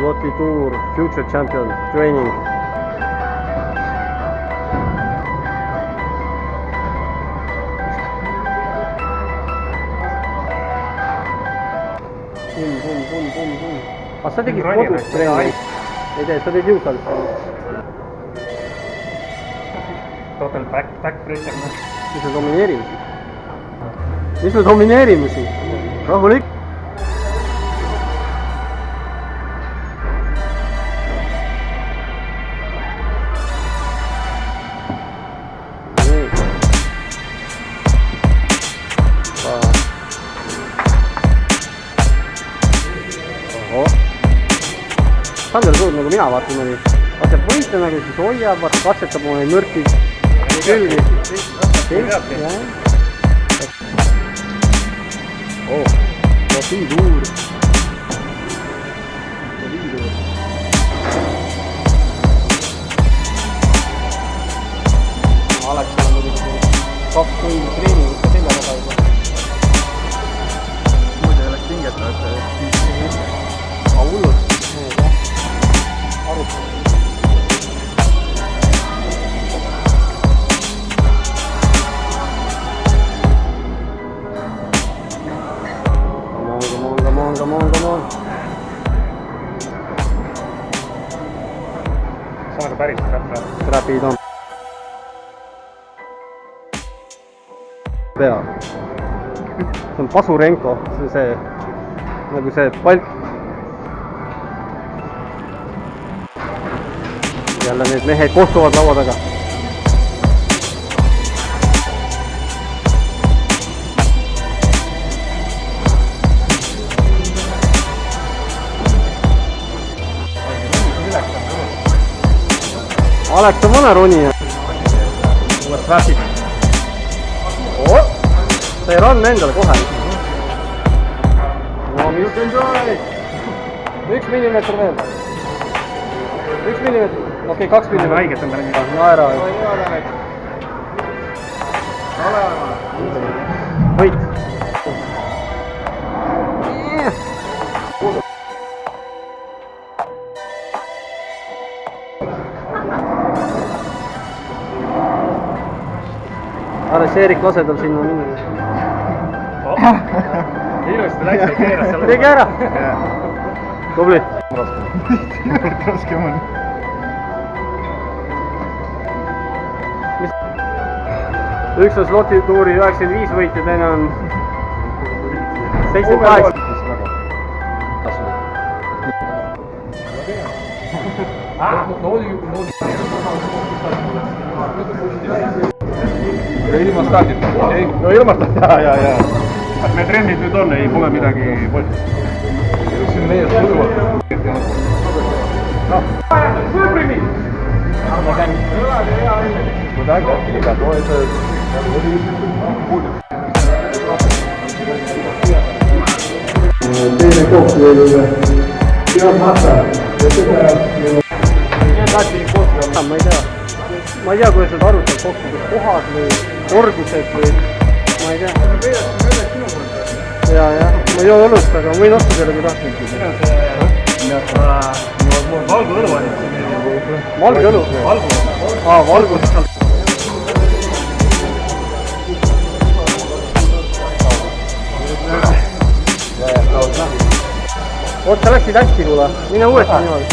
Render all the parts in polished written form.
Sloti Tour Future Champion Training. Pum. Aga sa tegid kodus treeningi? Ei tee, sa teed jõusalist. Total back pressure. Mis me domineerime siin? Mis me domineerime siin? Rahulik. Sander suud nagu mina vaatan oli, asjab võitle nagu siis hoiab, vaata katsetab oma mürki külgi. Sloti Tour. Aleksal on muidugi 2 tundi treeningut ka selja taga juba. Muidu ei oleks pingeta, et Aga hullud. Arutab. Come on. see on aga päris Trapid on. Pea. See on Pasurenko, see nagu see palk. Jälle need mehed kohtuvad laua taga. Aleks on vana ronija. Uued trapid. Sai rann endale kohe. No mis? 1 millimeeter veel. 1 millimeeter. Okei, 2 millimeeter. Haiget on ta mingi. Naera. Võit. Alles Eerik lase tal sinna minna. Ilusti läks ja keeras seal. Tegi ära. Tubli. Raske on. Üks on Sloti Touri 95 võit ja teine on 78. Ilma stardita. No ilma stardita, jaa. Me trendid nüüd on, ei pole midagi võtta. See on meie suduvalt. Teine koht veel peab mata ja seda Ma ei tea, kuidas nad arutavad kokku, kas kohad või korgused või ma ei tea. Ja, ma ei joo õlust, aga ma võin osta selle, kui tahtnud. Valgu õlu on. Valge õlu? Valgu. Oot, sa läksid hästi, kuule. Mine uuesti niimoodi.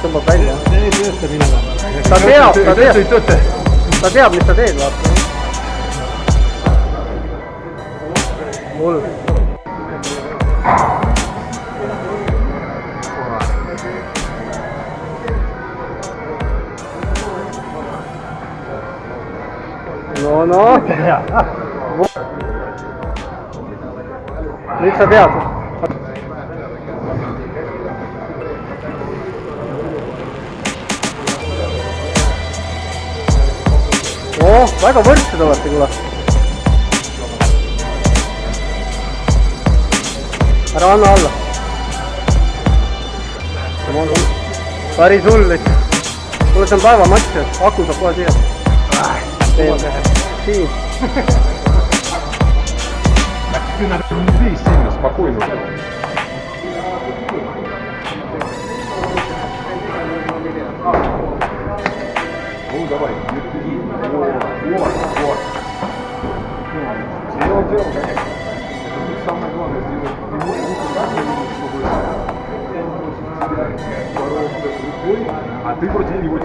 Tõmbab välja. Ta teab, mis sa teed, vaata. Hull. No. Nüüd sa tead. Väga võrdsed olete, kuule. Ära anna alla. Päris hull ikka. Kuule, see on päevamatš, aku saab kohe siia. Siin. Läks 10.5 sinna. Spokojno. Ну, давай. Вот. Сделал, конечно. Это самое главное сделать. Рукой, а ты против него.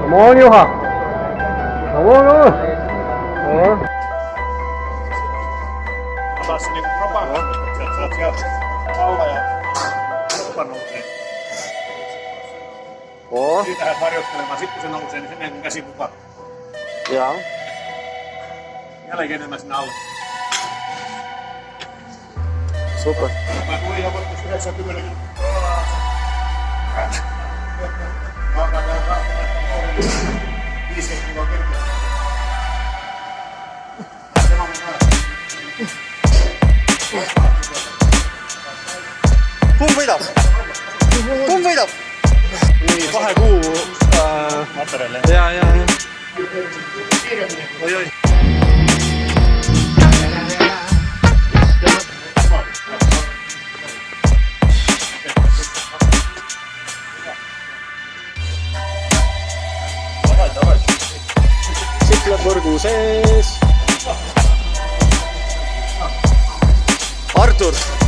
Come on, Juha! Come on! Taas niinku propaganda, että sä oot sieltä alla ja koppa nousee. Oo. Siitä lähdet harjoittelemaan, sitten kun se nousee, niin se menee käsi mukaan. Jaa. Jälkeen enemmän sinne alle. Super. Mä tulin jo kohta 90. Mä oon katsotaan 50 kiloa kertaa. Se on Kumb võidab? Kumb võidab? Nii, 2 kuu materjali. ja. Oi. Siklad võrgu sees. Artur!